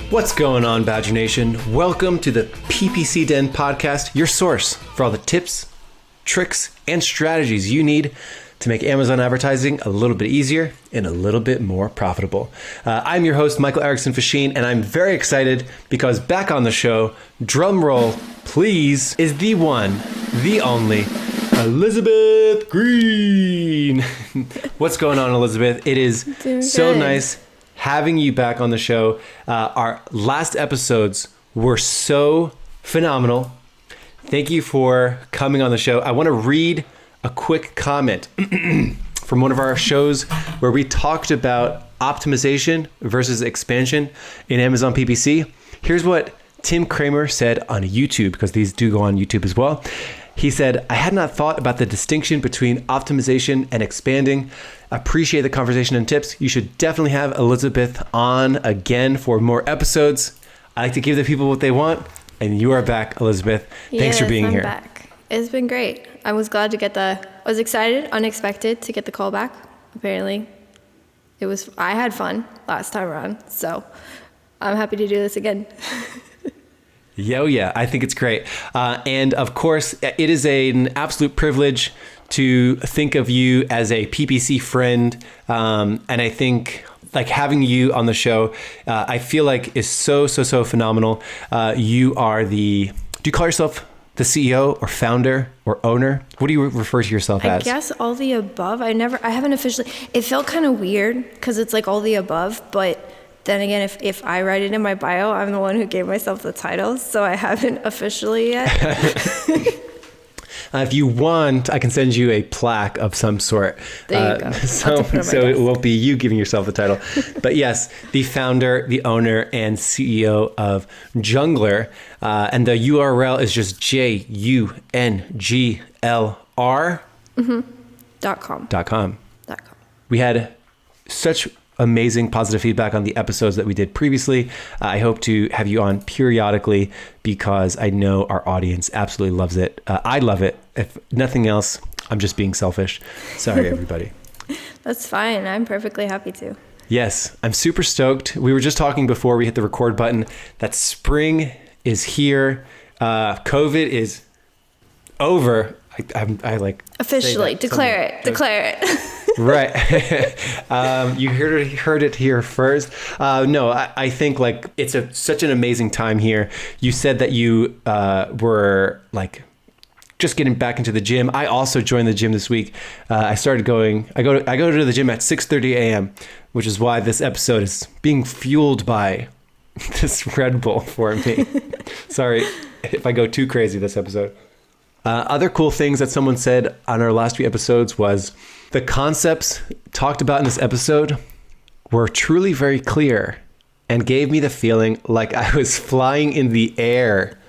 What's going on, Badger Nation? Welcome to the PPC Den podcast, your source for all the tips, tricks, and strategies you need to make Amazon advertising a little bit easier and a little bit more profitable. I'm your host, Michael Erickson Fasheen, and I'm very excited because back on the show, drum roll, please, is the one, the only, Elizabeth Green. What's going on, Elizabeth? It is so nice having you back on the show. Our last episodes were so phenomenal. Thank you for coming on the show. I want to read a quick comment from one of our shows where we talked about optimization versus expansion in Amazon PPC. Here's what Tim Kramer said on YouTube, because these do go on YouTube as well. He said, I had not thought about the distinction between optimization and expanding. Appreciate the conversation and tips. You should definitely have Elizabeth on again for more episodes. I like to give the people what they want, and you are back, Elizabeth. Thanks for being here. Back. It's been great. I was glad to get I was excited, unexpected to get the call back. Apparently, I had fun last time around, so I'm happy to do this again. Yeah, I think it's great. And of course, it is an absolute privilege to think of you as a PPC friend. And I think like having you on the show, I feel like is so phenomenal. You are do you call yourself the CEO or founder or owner? What do you refer to yourself as? I guess all the above. I haven't officially, it felt kind of weird because it's like all the above, but then again, if I write it in my bio, I'm the one who gave myself the title, so I haven't officially yet. If you want, I can send you a plaque of some sort. There you go. So it won't be you giving yourself the title. But yes, the founder, the owner, and CEO of Jungler. And the URL is just JUNGLR. .com. We had such amazing positive feedback on the episodes that we did previously. I hope to have you on periodically because I know our audience absolutely loves it. I love it. If nothing else, I'm just being selfish. Sorry, everybody. That's fine. I'm perfectly happy to. Yes, I'm super stoked. We were just talking before we hit the record button that spring is here. COVID is over. I like officially declare it. Right. You heard it here first. No, I think like it's such an amazing time here. You said that you were like just getting back into the gym. I also joined the gym this week. I started going. I go to the gym at 6:30 a.m., which is why this episode is being fueled by this Red Bull for me. Sorry if I go too crazy this episode. Other cool things that someone said on our last few episodes was the concepts talked about in this episode were truly very clear and gave me the feeling like I was flying in the air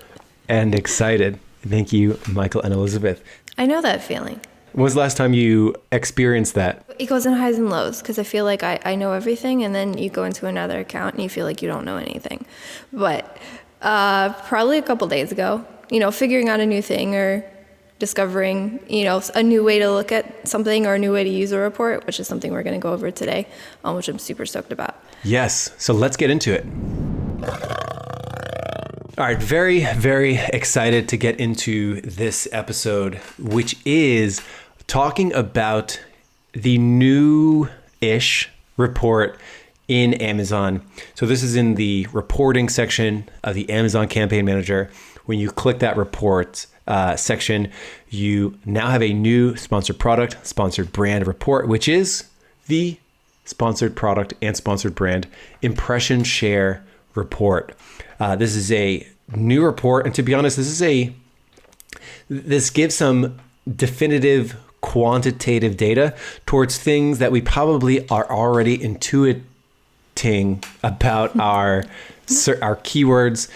and excited. Thank you, Michael and Elizabeth. I know that feeling. When was the last time you experienced that? It goes in highs and lows because I feel like I know everything, and then you go into another account and you feel like you don't know anything. But probably a couple days ago, figuring out a new thing or discovering, a new way to look at something or a new way to use a report, which is something we're going to go over today, which I'm super stoked about. Yes. So let's get into it. All right. Very, very excited to get into this episode, which is talking about the new-ish report in Amazon. So this is in the reporting section of the Amazon Campaign Manager. When you click that report section, you now have a new sponsored product, sponsored brand report, which is the sponsored product and sponsored brand impression share report. This is a new report. And to be honest, this gives some definitive quantitative data towards things that we probably are already intuiting about our keywords.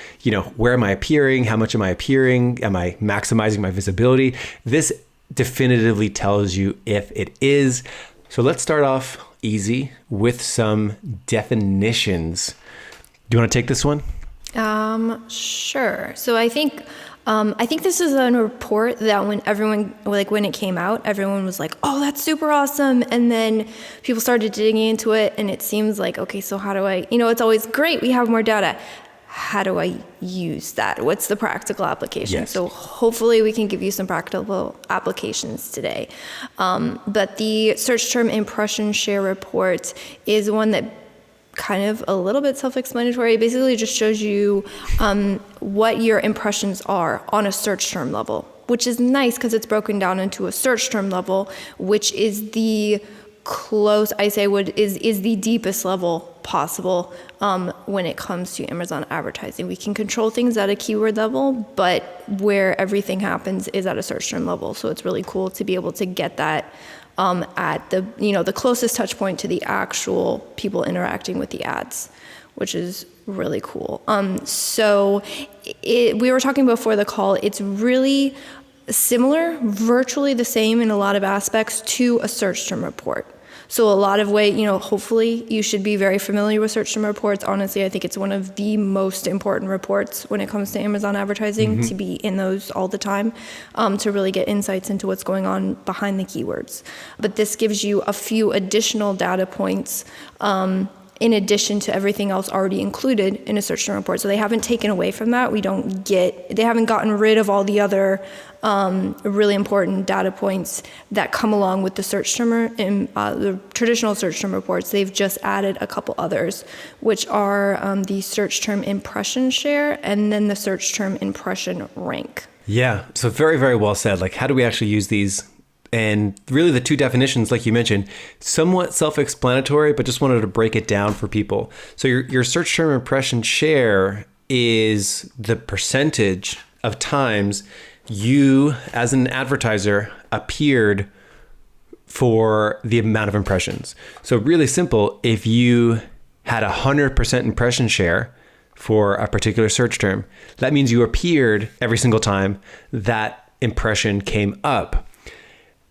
Where am I appearing? How much am I appearing? Am I maximizing my visibility? This definitively tells you if it is. So let's start off easy with some definitions. Do you want to take this one? Sure. So I think I think this is a report that when it came out, everyone was like, oh, that's super awesome. And then people started digging into it, and it seems like, okay, so how do I, it's always great, we have more data. How do I use that? What's the practical application? Yes. So hopefully we can give you some practical applications today. But the search term impression share report is one that kind of a little bit self-explanatory. It basically just shows you what your impressions are on a search term level, which is nice because it's broken down into a search term level, which is the is the deepest level possible when it comes to Amazon advertising. We can control things at a keyword level, but where everything happens is at a search term level. So it's really cool to be able to get that at the closest touch point to the actual people interacting with the ads, which is really cool. We were talking before the call, it's really similar, virtually the same in a lot of aspects to a search term report. So a lot of hopefully you should be very familiar with search term reports. Honestly, I think it's one of the most important reports when it comes to Amazon advertising, to be in those all the time, to really get insights into what's going on behind the keywords. But this gives you a few additional data points in addition to everything else already included in a search term report. So they haven't taken away from that. They haven't gotten rid of all the other really important data points that come along with the search term in the traditional search term reports. They've just added a couple others, which are the search term impression share and then the search term impression rank. Yeah. So very, very well said. Like, how do we actually use these? And really the two definitions, like you mentioned, somewhat self-explanatory, but just wanted to break it down for people. So your search term impression share is the percentage of times you, as an advertiser, appeared for the amount of impressions. So really simple, if you had 100% impression share for a particular search term, that means you appeared every single time that impression came up.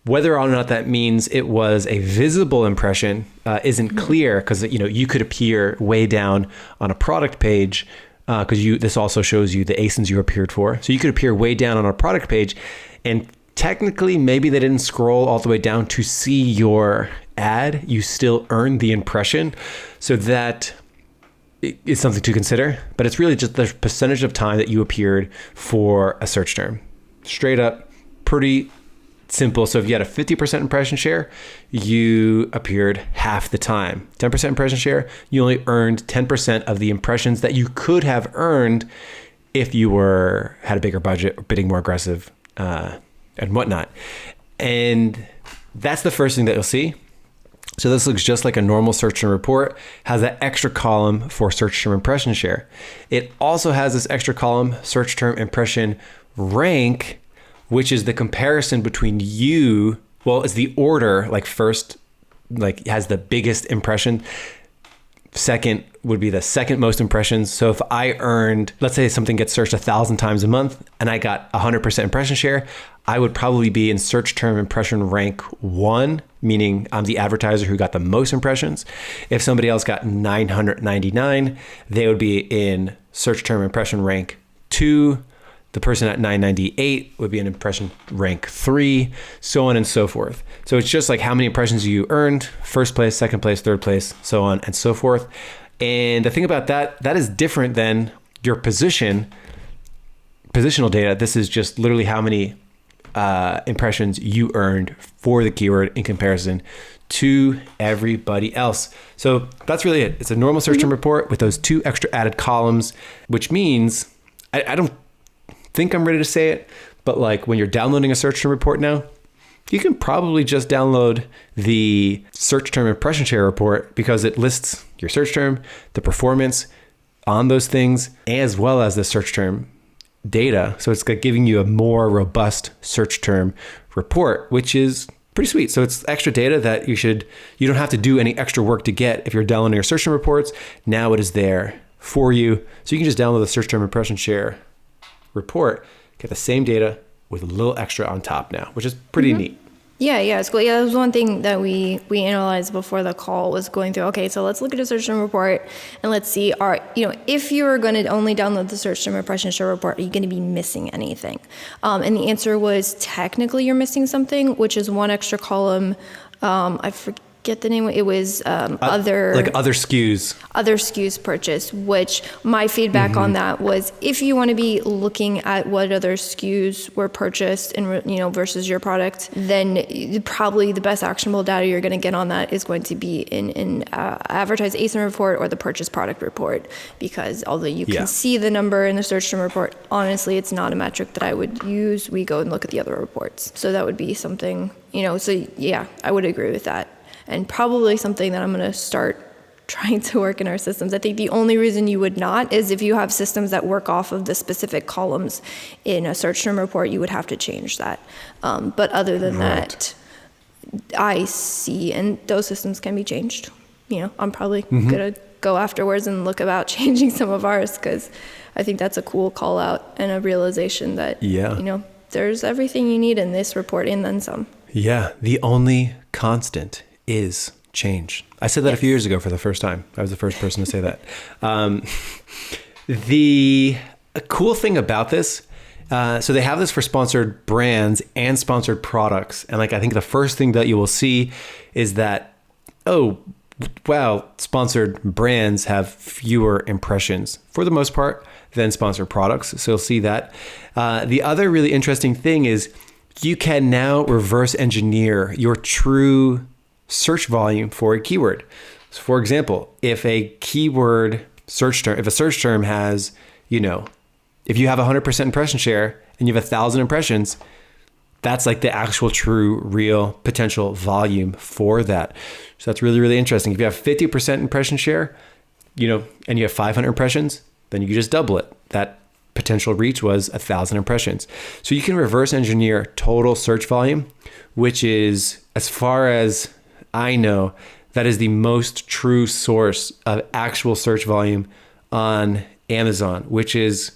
Whether or not that means it was a visible impression isn't clear, because you could appear way down on a product page because this also shows you the ASINs you appeared for. So you could appear way down on a product page, and technically maybe they didn't scroll all the way down to see your ad. You still earned the impression, so that is something to consider. But it's really just the percentage of time that you appeared for a search term. Straight up, pretty simple. So if you had a 50% impression share, you appeared half the time. 10% impression share, you only earned 10% of the impressions that you could have earned if you had a bigger budget or bidding more aggressive and whatnot. And that's the first thing that you'll see. So this looks just like a normal search term report, has that extra column for search term impression share. It also has this extra column, search term impression rank, which is the comparison between you. Well, it's the order, like first, like has the biggest impression. Second would be the second most impressions. So if I earned, let's say something gets searched 1,000 times a month and I got 100% impression share, I would probably be in search term impression rank 1, meaning I'm the advertiser who got the most impressions. If somebody else got 999, they would be in search term impression rank 2. The person at 998 would be an impression rank 3, so on and so forth. So it's just like how many impressions you earned, first place, second place, third place, so on and so forth. And the thing about that is different than your positional data. This is just literally how many impressions you earned for the keyword in comparison to everybody else. So that's really it. It's a normal search term report with those 2 extra added columns, which means I don't think I'm ready to say it, but like when you're downloading a search term report now, you can probably just download the search term impression share report, because it lists your search term, the performance on those things, as well as the search term data. So it's giving you a more robust search term report, which is pretty sweet. So it's extra data that you don't have to do any extra work to get if you're downloading your search term reports. Now it is there for you. So you can just download the search term impression share report, get the same data with a little extra on top now, which is pretty neat. Yeah, it's cool. Yeah, that was one thing that we analyzed before the call, was going through, okay, so let's look at a search term report and let's see, if you're going to only download the search term impression share report, are you going to be missing anything? And the answer was, technically you're missing something, which is one extra column. I forget the name. It was other SKUs purchased, which my feedback on that was, if you want to be looking at what other SKUs were purchased and versus your product, then probably the best actionable data you're going to get on that is going to be in advertised ASIN report or the purchase product report, because although you can see the number in the search term report, honestly it's not a metric that I would use. We go and look at the other reports. So that would be something, so yeah, I would agree with that. And probably something that I'm going to start trying to work in our systems. I think the only reason you would not is if you have systems that work off of the specific columns in a search term report, you would have to change that. But other than that, I see, and those systems can be changed. I'm probably going to go afterwards and look about changing some of ours, because I think that's a cool call out and a realization that, there's everything you need in this report and then some. Yeah, the only constant is change. I said that a few years ago for the first time. I was the first person to say that. The cool thing about this, so they have this for sponsored brands and sponsored products. And I think the first thing that you will see is that, oh, wow, sponsored brands have fewer impressions for the most part than sponsored products. So you'll see that. The other really interesting thing is you can now reverse engineer your true search volume for a keyword. So for example, if a keyword search term, if a search term has, if you have 100% impression share and you have 1,000 impressions, that's like the actual true real potential volume for that. So that's really, really interesting. If you have 50% impression share, and you have 500 impressions, then you can just double it. That potential reach was 1,000 impressions. So you can reverse engineer total search volume, which is, as far as I know, that is the most true source of actual search volume on Amazon, which is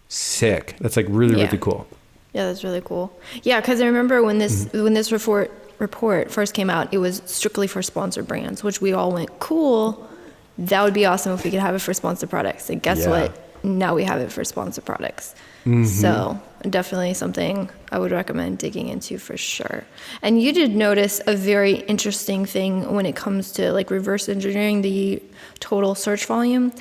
sick. That's really, really cool. Yeah, that's really cool. Yeah, because I remember when this report first came out, it was strictly for sponsored brands, which we all went, cool. That would be awesome if we could have it for sponsored products. And guess what? Now we have it for sponsored products. So definitely something I would recommend digging into for sure. And you did notice a very interesting thing when it comes to reverse engineering the total search volume,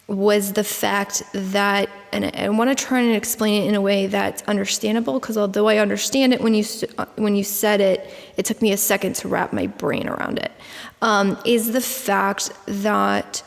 was the fact that, and I want to try and explain it in a way that's understandable, because although I understand it when you said it, it took me a second to wrap my brain around it, is the fact that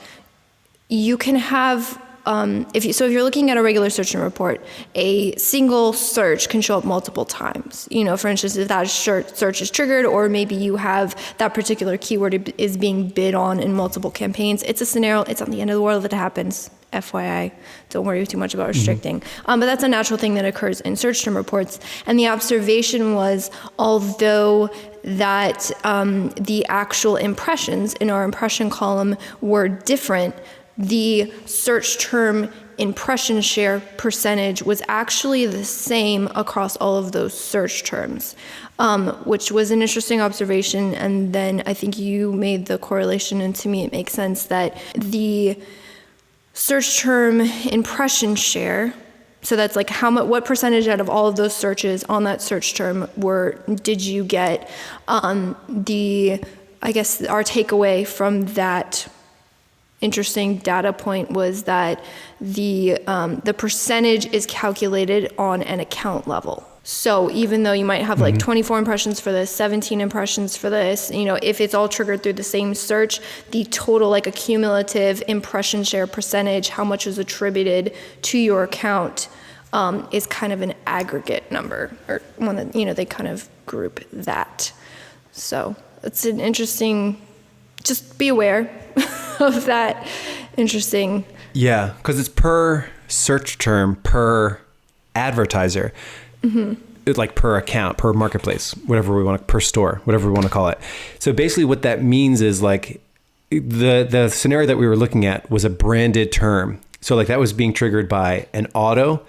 you can have, if you're looking at a regular search term report, a single search can show up multiple times. For instance, if that search is triggered, or maybe you have that particular keyword is being bid on in multiple campaigns. It's a scenario. It's on the end of the world that it happens. FYI, don't worry too much about restricting. But that's a natural thing that occurs in search term reports. And the observation was, although that the actual impressions in our impression column were different, the search term impression share percentage was actually the same across all of those search terms, which was an interesting observation. And then I think you made the correlation, and to me it makes sense that the search term impression share, so that's what percentage out of all of those searches on that search term did you get? Our takeaway from that interesting data point was that the percentage is calculated on an account level. So even though you might have 24 impressions for this, 17 impressions for this, if it's all triggered through the same search, the total a cumulative impression share percentage, how much is attributed to your account, is kind of an aggregate number, or one that, they kind of group that. So it's an interesting, just be aware of that interesting. Yeah, because it's per search term, per advertiser, per account, per marketplace, whatever we want, per store, whatever we want to call it. So basically what that means is the scenario that we were looking at was a branded term. So that was being triggered by an auto,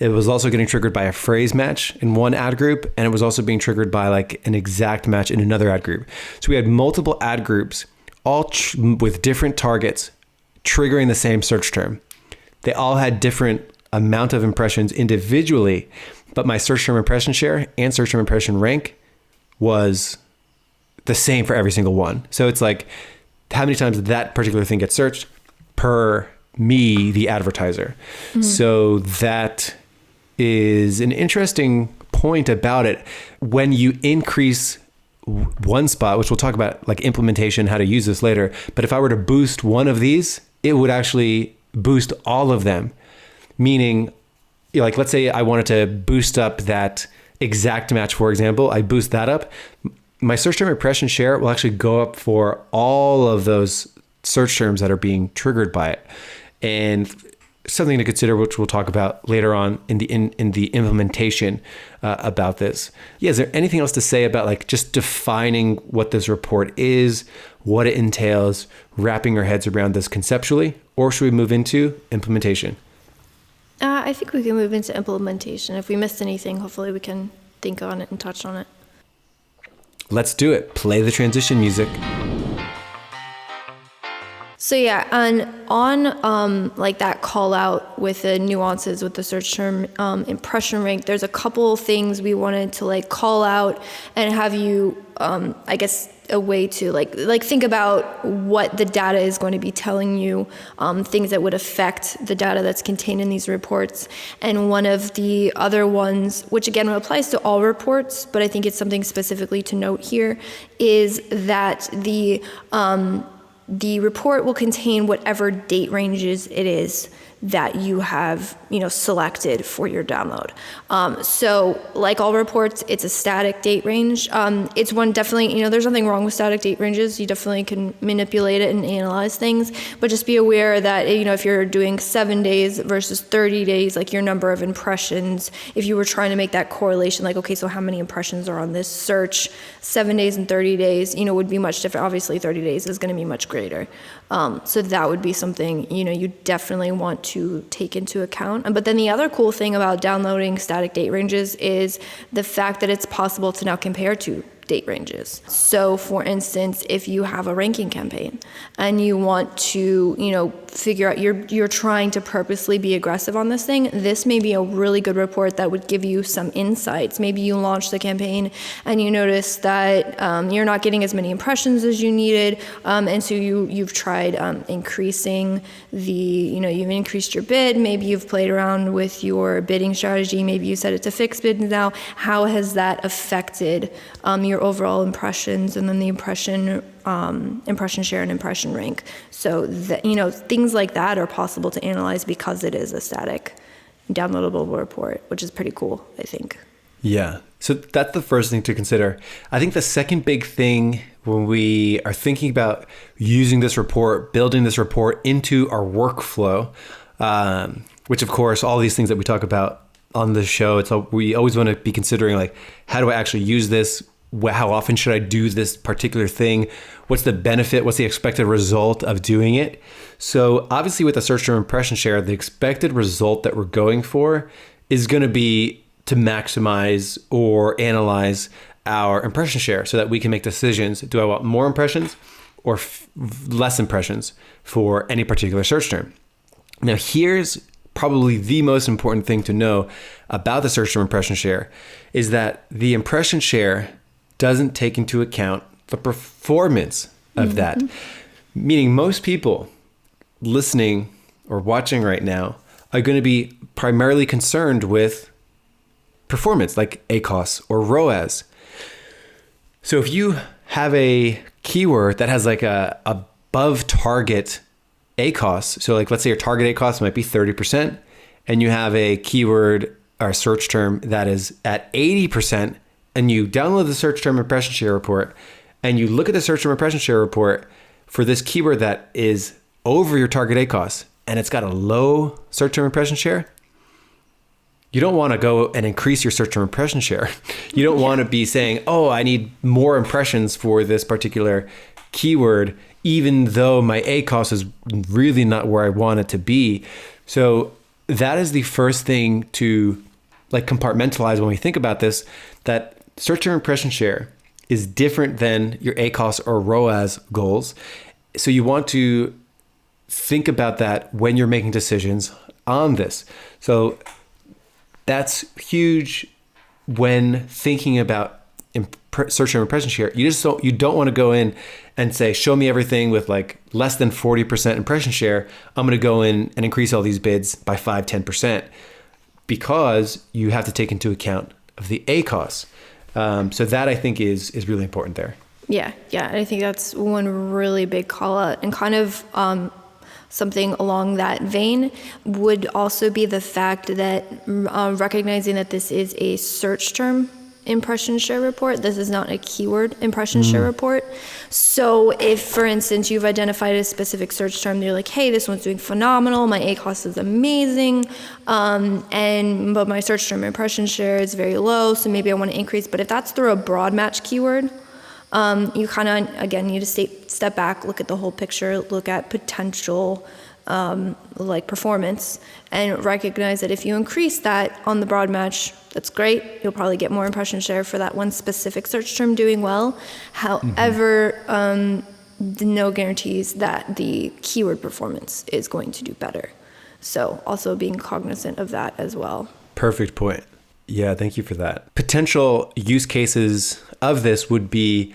It was also getting triggered by a phrase match in one ad group, and it was also being triggered by like an exact match in another ad group. So we had multiple ad groups, all with different targets, triggering the same search term. They all had different amount of impressions individually, but my search term impression share and search term impression rank was the same for every single one. So it's like how many times that particular thing gets searched per me, the advertiser. So that is an interesting point about it. When you increase one spot, which we'll talk about like implementation, how to use this later, but if I were to boost one of these, it would actually boost all of them. Meaning, like, let's say I wanted to boost up that exact match, for example, I boost that up. My search term impression share will actually go up for all of those search terms that are being triggered by it. And something to consider, which we'll talk about later on in the implementation about this. Yeah, is there anything else to say about like just defining what this report is, what it entails, wrapping our heads around this conceptually, or should we move into implementation? I think we can move into implementation. If we missed anything, hopefully we can think on it and touch on it. Let's do it. Play the transition music. So yeah, on like that call out with the nuances with the search term impression rank, there's a couple things we wanted to like call out and have you, I guess, a way to like think about what the data is going to be telling you, things that would affect the data that's contained in these reports. And one of the other ones, which again applies to all reports, but I think it's something specifically to note here, is that the report will contain whatever date ranges it is that you have, selected for your download. So like all reports, it's a static date range. It's one definitely, there's nothing wrong with static date ranges. You definitely can manipulate it and analyze things, but just be aware that, if you're doing 7 days versus 30 days, like your number of impressions, if you were trying to make that correlation, like, okay, so how many impressions are on this search, 7 days and 30 days, would be much different. Obviously 30 days is going to be much greater. So that would be something, you definitely want to take into account. But then the other cool thing about downloading static date ranges is the fact that it's possible to now compare to date ranges. So for instance, if you have a ranking campaign and you want to, figure out you're trying to purposely be aggressive on this thing, this may be a really good report that would give you some insights. Maybe you launched the campaign and you notice that you're not getting as many impressions as you needed, and so you've tried increasing you've increased your bid. Maybe you've played around with your bidding strategy. Maybe you set it to fixed bid now. How has that affected your overall impressions, and then the impression share and impression rank? So that, things like that are possible to analyze because it is a static downloadable report, which is pretty cool, I think. Yeah. So that's the first thing to consider. I think the second big thing when we are thinking about using this report, building this report into our workflow, which of course, all these things that we talk about on the show, we always want to be considering like, how do I actually use this? How often should I do this particular thing? What's the benefit? What's the expected result of doing it? So obviously with the search term impression share, the expected result that we're going for is going to be to maximize or analyze our impression share so that we can make decisions. Do I want more impressions or less impressions for any particular search term? Now here's probably the most important thing to know about the search term impression share is that the impression share doesn't take into account the performance of that. Meaning most people listening or watching right now are going to be primarily concerned with performance, like ACoS or ROAS. So if you have a keyword that has like a above target ACoS, so like let's say your target ACoS might be 30%, and you have a keyword or search term that is at 80%, and you download the search term impression share report, and you look at the search term impression share report for this keyword that is over your target ACoS, and it's got a low search term impression share, you don't want to go and increase your search term impression share. You don't want to be saying, oh, I need more impressions for this particular keyword, even though my ACoS is really not where I want it to be. So that is the first thing to like compartmentalize when we think about this, that search term impression share is different than your ACOS or ROAS goals. So you want to think about that when you're making decisions on this. So that's huge when thinking about search term impression share. You don't want to go in and say, show me everything with like less than 40% impression share. I'm going to go in and increase all these bids by 5-10%, because you have to take into account of the ACOS. So that I think is really important there. Yeah. I think that's one really big call out, and kind of something along that vein would also be the fact that recognizing that this is a search term impression share report. This is not a keyword impression share report. So if, for instance, you've identified a specific search term, you're like, hey, this one's doing phenomenal, my ACOS is amazing, but my search term impression share is very low, so maybe I want to increase. But if that's through a broad match keyword, you kind of, again, need to step back, look at the whole picture, look at potential like performance, and recognize that if you increase that on the broad match, that's great. You'll probably get more impression share for that one specific search term doing well. However, no guarantees that the keyword performance is going to do better. So also being cognizant of that as well. Perfect point. Yeah, thank you for that. Potential use cases of this would be,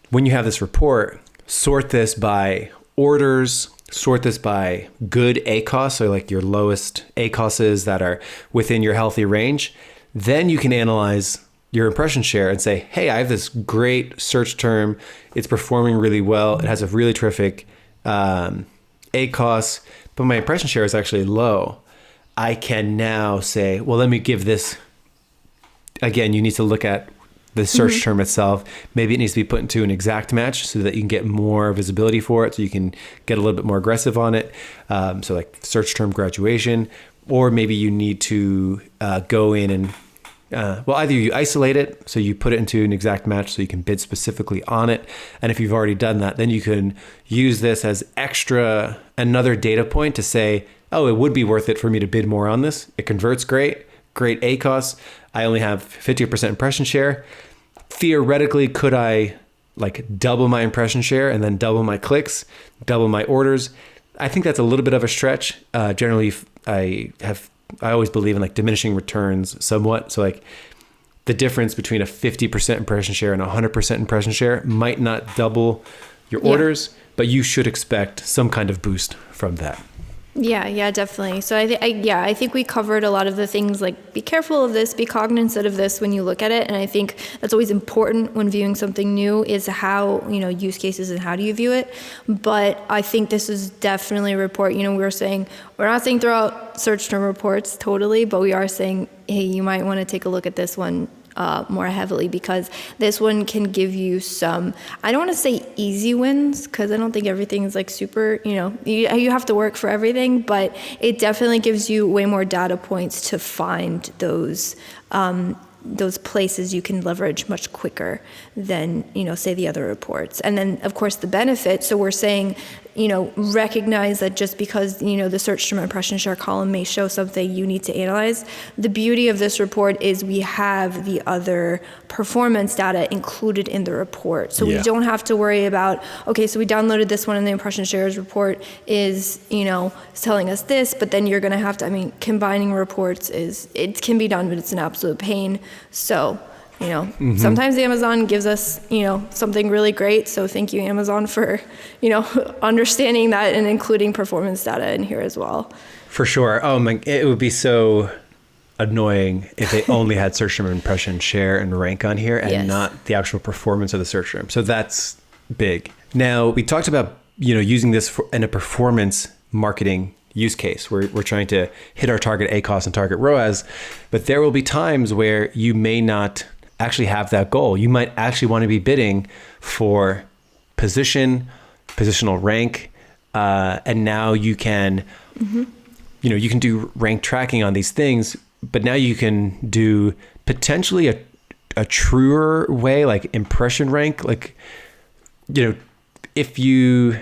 when you have this report, sort this by orders, sort this by good ACOS, so like your lowest ACOSs that are within your healthy range. Then you can analyze your impression share and say, hey, I have this great search term. It's performing really well. It has a really terrific ACOS, but my impression share is actually low. I can now say, well, let me give this, again, you need to look at the search term itself. Maybe it needs to be put into an exact match so that you can get more visibility for it, so you can get a little bit more aggressive on it. So like search term graduation, or maybe you need to go in and, either you isolate it, so you put it into an exact match so you can bid specifically on it. And if you've already done that, then you can use this as another data point to say, oh, it would be worth it for me to bid more on this. It converts great ACOS. I only have 50% impression share. Theoretically, could I like double my impression share and then double my clicks, double my orders? I think that's a little bit of a stretch. Generally, I always believe in like diminishing returns somewhat. So like the difference between a 50% impression share and 100% impression share might not double your orders, but you should expect some kind of boost from that. Yeah, definitely. So I think we covered a lot of the things, like be careful of this, be cognizant of this when you look at it. And I think that's always important when viewing something new, is how, use cases and how do you view it. But I think this is definitely a report. We're not saying throw out search term reports totally, but we are saying, hey, you might want to take a look at this one more heavily, because this one can give you some, I don't want to say easy wins, because I don't think everything is like super, you have to work for everything, but it definitely gives you way more data points to find those places you can leverage much quicker than, say the other reports. And then of course the benefit, so we're saying, recognize that just because, the search term impression share column may show something you need to analyze. The beauty of this report is we have the other performance data included in the report. So we don't have to worry about, okay, so we downloaded this one and the impression shares report is, telling us this, but then you're going to have to, combining reports it can be done, but it's an absolute pain. So, sometimes Amazon gives us, something really great. So thank you, Amazon, for, understanding that and including performance data in here as well. For sure. Oh my, it would be so annoying if they only had search term impression share and rank on here and not the actual performance of the search term. So that's big. Now we talked about, using this in a performance marketing use case where we're trying to hit our target ACOS and target ROAS, but there will be times where you may not actually have that goal. You might actually want to be bidding for positional rank, and now you can, you can do rank tracking on these things, but now you can do potentially a truer way, like impression rank, like, if you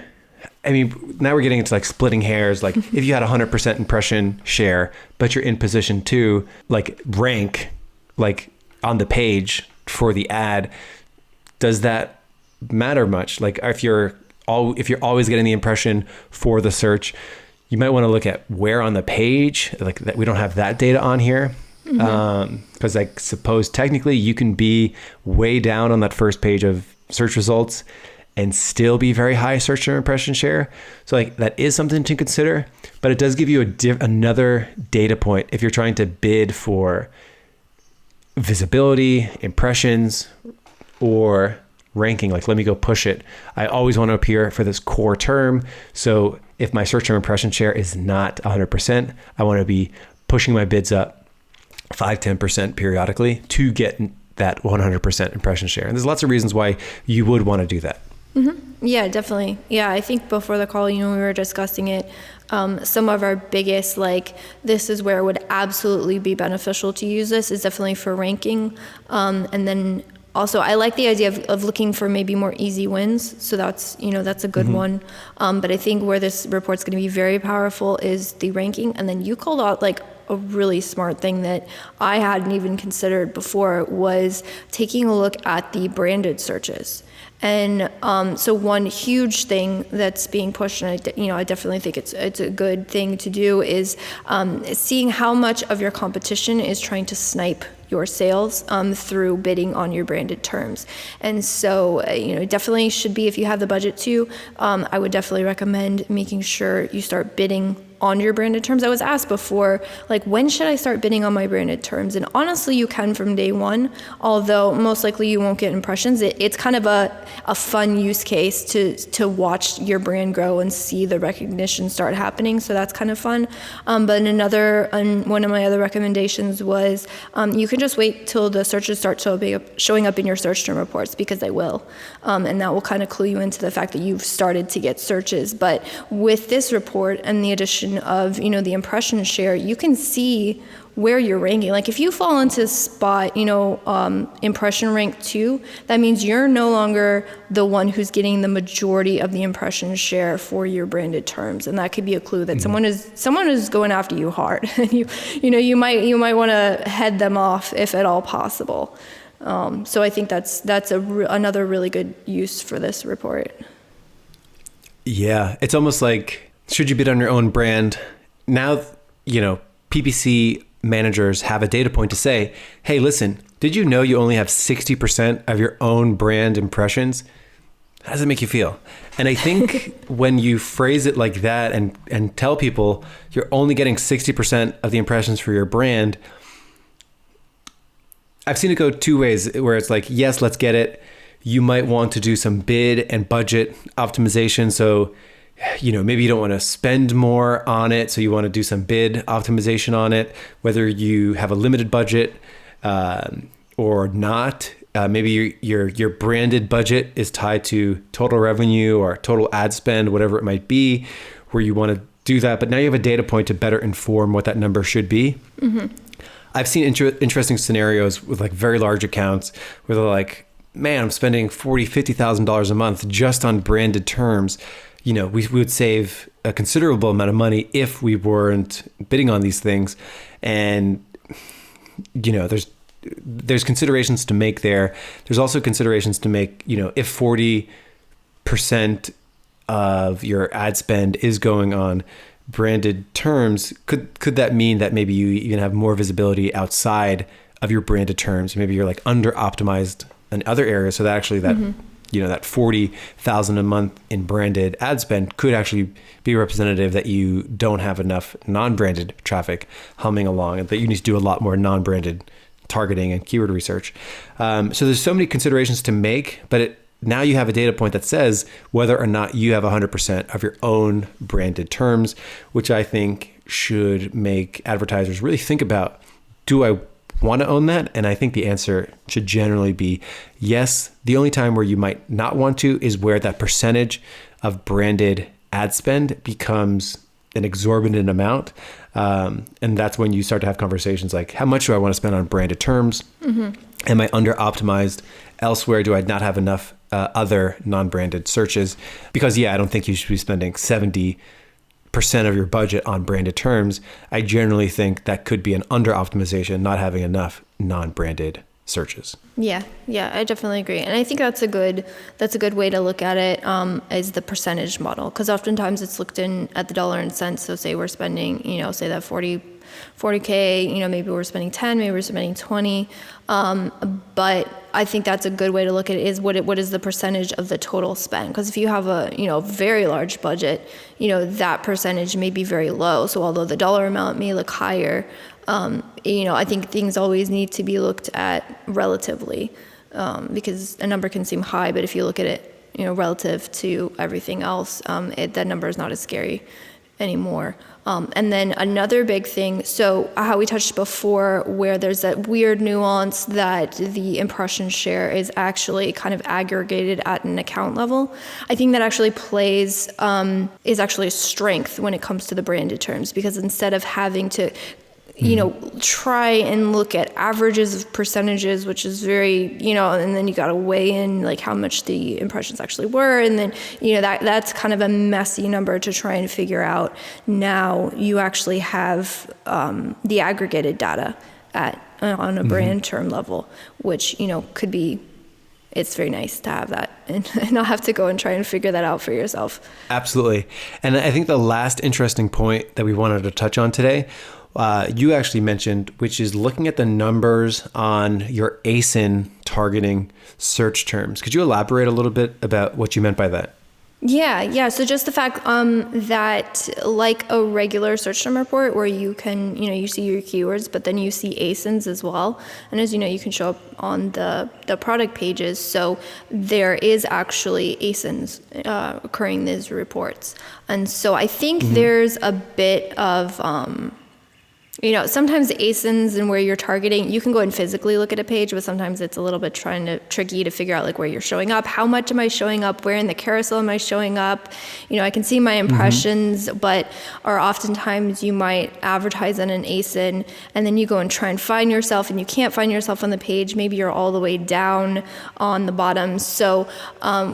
I mean, now we're getting into like splitting hairs. Like if you had 100% impression share, but you're in position to like rank like on the page for the ad, does that matter much? Like if you're always getting the impression for the search, you might want to look at where on the page, like that we don't have that data on here. Because I suppose technically you can be way down on that first page of search results and still be very high search term impression share. So like that is something to consider, but it does give you another data point if you're trying to bid for visibility, impressions, or ranking. Like let me go push it. I always want to appear for this core term. So if my search term impression share is not 100%, I want to be pushing my bids up 5-10% periodically to get that 100% impression share. And there's lots of reasons why you would want to do that. Yeah, definitely. Yeah, I think before the call, we were discussing it. Some of our biggest, like, this is where it would absolutely be beneficial to use this is definitely for ranking. And then also, I like the idea of looking for maybe more easy wins. So that's a good one. But I think where this report's going to be very powerful is the ranking. And then you called out like a really smart thing that I hadn't even considered before was taking a look at the branded searches. And so one huge thing that's being pushed, and I definitely think it's a good thing to do, is seeing how much of your competition is trying to snipe your sales through bidding on your branded terms. And so, definitely should be, if you have the budget to, I would definitely recommend making sure you start bidding on your branded terms. I was asked before, like, when should I start bidding on my branded terms? And honestly, you can from day one, although most likely you won't get impressions. It's kind of a fun use case to watch your brand grow and see the recognition start happening. So that's kind of fun. But one of my other recommendations was you can just wait till the searches start showing up in your search term reports, because they will. And that will kind of clue you into the fact that you've started to get searches. But with this report and the addition of the impression share, you can see where you're ranking. Like if you fall into spot impression rank 2, that means you're no longer the one who's getting the majority of the impression share for your branded terms, and that could be a clue that someone is going after you hard, and you might want to head them off if at all possible. So I think that's another really good use for this report. Yeah, it's almost like, should you bid on your own brand? Now, PPC managers have a data point to say, hey, listen, did you know you only have 60% of your own brand impressions? How does it make you feel? And I think when you phrase it like that and tell people you're only getting 60% of the impressions for your brand, I've seen it go two ways, where it's like, yes, let's get it. You might want to do some bid and budget optimization. So maybe you don't want to spend more on it, so you want to do some bid optimization on it, whether you have a limited budget or not. Maybe your branded budget is tied to total revenue or total ad spend, whatever it might be, where you want to do that. But now you have a data point to better inform what that number should be. I've seen interesting scenarios with like very large accounts where they're like, man, I'm spending $40,000, $50,000 a month just on branded terms. We would save a considerable amount of money if we weren't bidding on these things. And, there's considerations to make there. There's also considerations to make, if 40% of your ad spend is going on branded terms, could that mean that maybe you even have more visibility outside of your branded terms? Maybe you're like under optimized in other areas, so that actually that that $40,000 a month in branded ad spend could actually be representative that you don't have enough non-branded traffic humming along, and that you need to do a lot more non-branded targeting and keyword research. So there's so many considerations to make, but now you have a data point that says whether or not you have 100% of your own branded terms, which I think should make advertisers really think about, do I want to own that? And I think the answer should generally be yes. The only time where you might not want to is where that percentage of branded ad spend becomes an exorbitant amount. And that's when you start to have conversations like, how much do I want to spend on branded terms? Am I under optimized elsewhere do I not have enough other non-branded searches? Because I don't think you should be spending 70% of your budget on branded terms. I generally think that could be an under optimization, not having enough non-branded searches. Yeah, I definitely agree, and I think that's a good way to look at it, is the percentage model, because oftentimes it's looked in at the dollar and cents. So say we're spending, say that 40K, maybe we're spending 10, maybe we're spending 20, but I think that's a good way to look at it, is what is the percentage of the total spend? Because if you have a very large budget, that percentage may be very low. So although the dollar amount may look higher, I think things always need to be looked at relatively, because a number can seem high, but if you look at it, relative to everything else, that number is not as scary anymore. And then another big thing, so how we touched before, where there's that weird nuance that the impression share is actually kind of aggregated at an account level. I think that actually is actually a strength when it comes to the branded terms, because instead of having to try and look at averages of percentages, which is very, and then you got to weigh in like how much the impressions actually were. And then, that's kind of a messy number to try and figure out. Now you actually have the aggregated data on a brand term level, which, could be, it's very nice to have that and not have to go and try and figure that out for yourself. Absolutely. And I think the last interesting point that we wanted to touch on today, you actually mentioned, which is looking at the numbers on your ASIN targeting search terms. Could you elaborate a little bit about what you meant by that? Yeah. So just the fact that like a regular search term report where you can, you see your keywords, but then you see ASINs as well. And as you know, you can show up on the product pages. So there is actually ASINs occurring in these reports. And so I think there's a bit of sometimes ASINs and where you're targeting, you can go and physically look at a page, but sometimes it's a little bit tricky to figure out like where you're showing up, how much am I showing up, where in the carousel am I showing up? I can see my impressions, but oftentimes you might advertise on an ASIN and then you go and try and find yourself and you can't find yourself on the page. Maybe you're all the way down on the bottom. So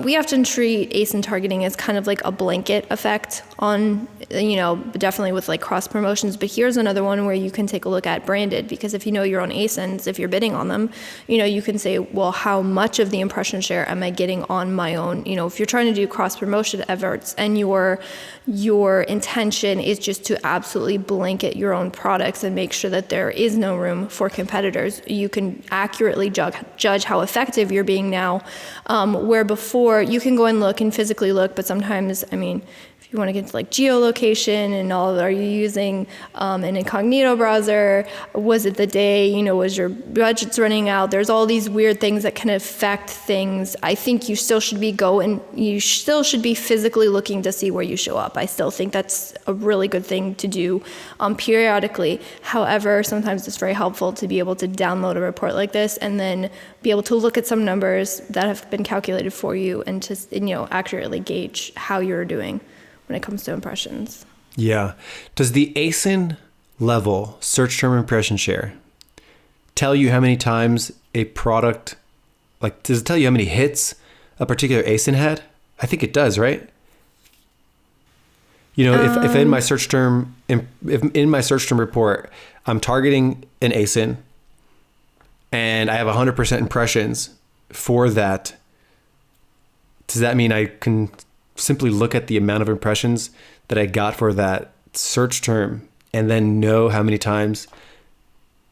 we often treat ASIN targeting as kind of like a blanket effect on, definitely with like cross promotions. But here's another one where you can take a look at branded, because if you know your own ASINs, if you're bidding on them, you can say, well, how much of the impression share am I getting on my own? If you're trying to do cross promotion efforts and your intention is just to absolutely blanket your own products and make sure that there is no room for competitors, you can accurately judge how effective you're being now, where before you can go and look and physically look, but sometimes, if you want to get to like geolocation and all, are you using an incognito browser? Was it the day, was your budget's running out? There's all these weird things that can affect things. I think you still should be physically looking to see where you show up. I still think that's a really good thing to do periodically. However, sometimes it's very helpful to be able to download a report like this and then be able to look at some numbers that have been calculated for you and to accurately gauge how you're doing when it comes to impressions. Yeah. Does the ASIN level search term impression share tell you how many times a product, like, does it tell you how many hits a particular ASIN had? I think it does, right? If in my search term, if in my search term report, I'm targeting an ASIN and I have 100% impressions for that, does that mean I can simply look at the amount of impressions that I got for that search term and then know how many times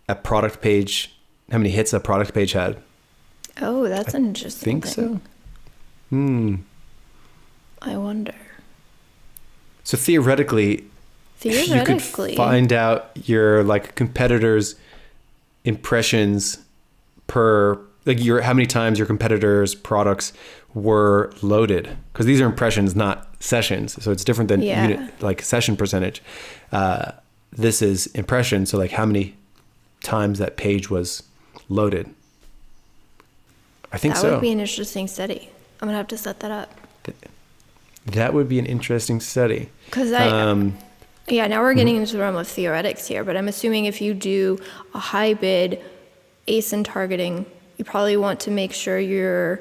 how many hits a product page had? Oh, that's an interesting thing. So. I wonder. So theoretically, you could find out your like competitors' impressions per how many times your competitors' products were loaded, because these are impressions, not sessions. So it's different than unit, like session percentage. This is impression. So like how many times that page was loaded. I think that would be an interesting study. I'm gonna have to set that up. That would be an interesting study. Because now we're getting into the realm of theoretics here, but I'm assuming if you do a high bid ASIN targeting, You probably want to make sure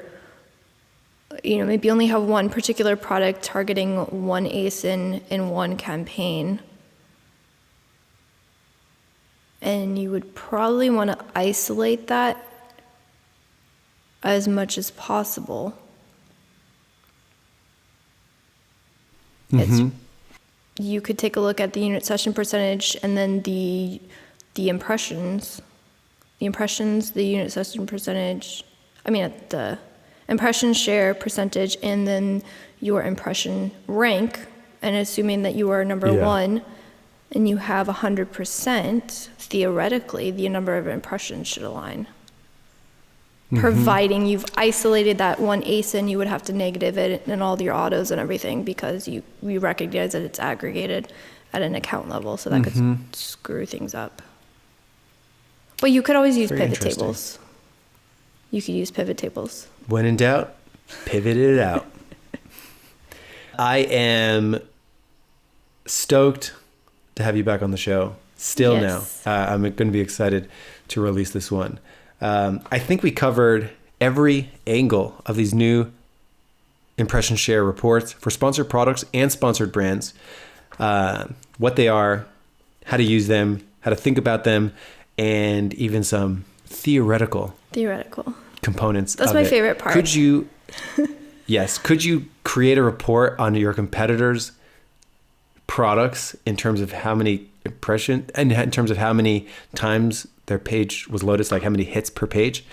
maybe only have one particular product targeting one ASIN in one campaign. And you would probably want to isolate that as much as possible. You could take a look at the unit session percentage and then the impressions. The unit session percentage, the impression share percentage, and then your impression rank. And assuming that you are number one and you have 100%, theoretically, the number of impressions should align. Providing you've isolated that one ASIN, you would have to negative it in all your autos and everything because you recognize that it's aggregated at an account level, so that could screw things up. But you could always use pivot tables. You could use pivot tables. When in doubt, pivot it out. I am stoked to have you back on the show. Still now. I'm going to be excited to release this one. I think we covered every angle of these new impression share reports for sponsored products and sponsored brands, what they are, how to use them, how to think about them, and even some theoretical components. That's my favorite part. Could you create a report on your competitors' products in terms of how many impressions and in terms of how many times their page was loaded, like how many hits per page?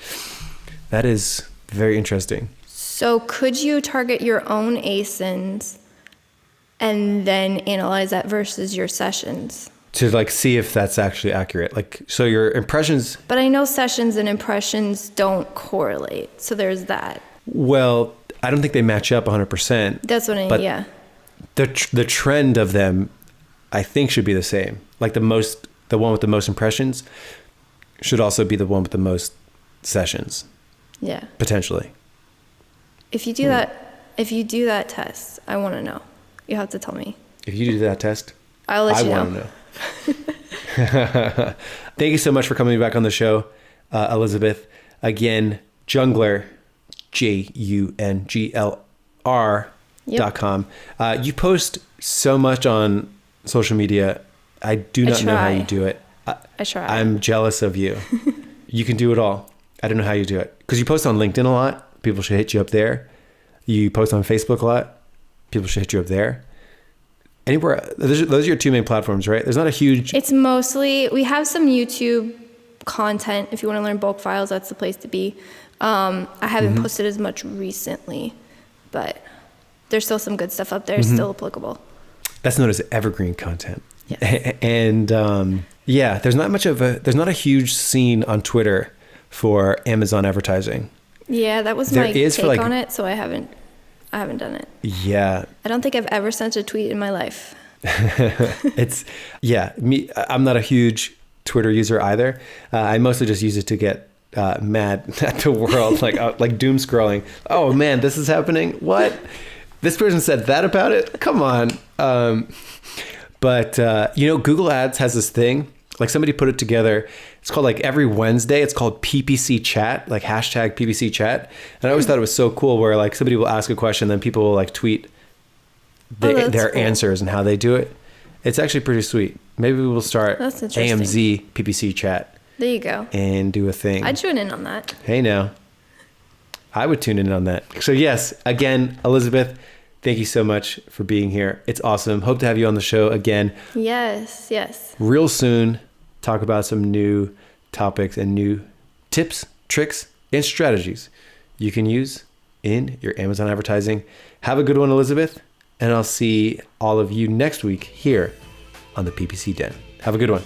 That is very interesting. So could you target your own ASINs and then analyze that versus your sessions? To see if that's actually accurate. So your impressions... But I know sessions and impressions don't correlate. So there's that. Well, I don't think they match up 100%. That's what I mean, yeah. The trend of them, I think, should be the same. The one with the most impressions should also be the one with the most sessions. Yeah. Potentially. If you do that test, I want to know. You have to tell me. If you do that test, I'll let you know. I want to know. Thank you so much for coming back on the show, Elizabeth. Again, Jungler, JUNGLR.com. You post so much on social media. I do not know how you do it. I try. I'm jealous of you. You can do it all. I don't know how you do it. Because you post on LinkedIn a lot. People should hit you up there. You post on Facebook a lot. People should hit you up there. Anywhere, those are your two main platforms, right? There's not a huge... It's mostly... We have some YouTube content. If you want to learn bulk files, that's the place to be. I haven't posted as much recently, but there's still some good stuff up there, still applicable. That's known as evergreen content. Yes. And there's not a huge scene on Twitter for Amazon advertising. Yeah, that was my take on it, so I haven't done it. Yeah. I don't think I've ever sent a tweet in my life. I'm not a huge Twitter user either. I mostly just use it to get mad at the world, like doom scrolling. Oh man, this is happening. What? This person said that about it? Come on. But Google Ads has this thing, somebody put it together. It's called every Wednesday, it's called PPC chat, hashtag PPC chat. And I always thought it was so cool where somebody will ask a question, then people will tweet their answers and how they do it. It's actually pretty sweet. Maybe we'll start AMZ PPC chat. There you go. And do a thing. I'd tune in on that. Hey now. I would tune in on that. So yes, again, Elizabeth, thank you so much for being here. It's awesome. Hope to have you on the show again. Yes. Real soon. Talk about some new topics and new tips, tricks, and strategies you can use in your Amazon advertising. Have a good one, Elizabeth, and I'll see all of you next week here on the PPC Den. Have a good one.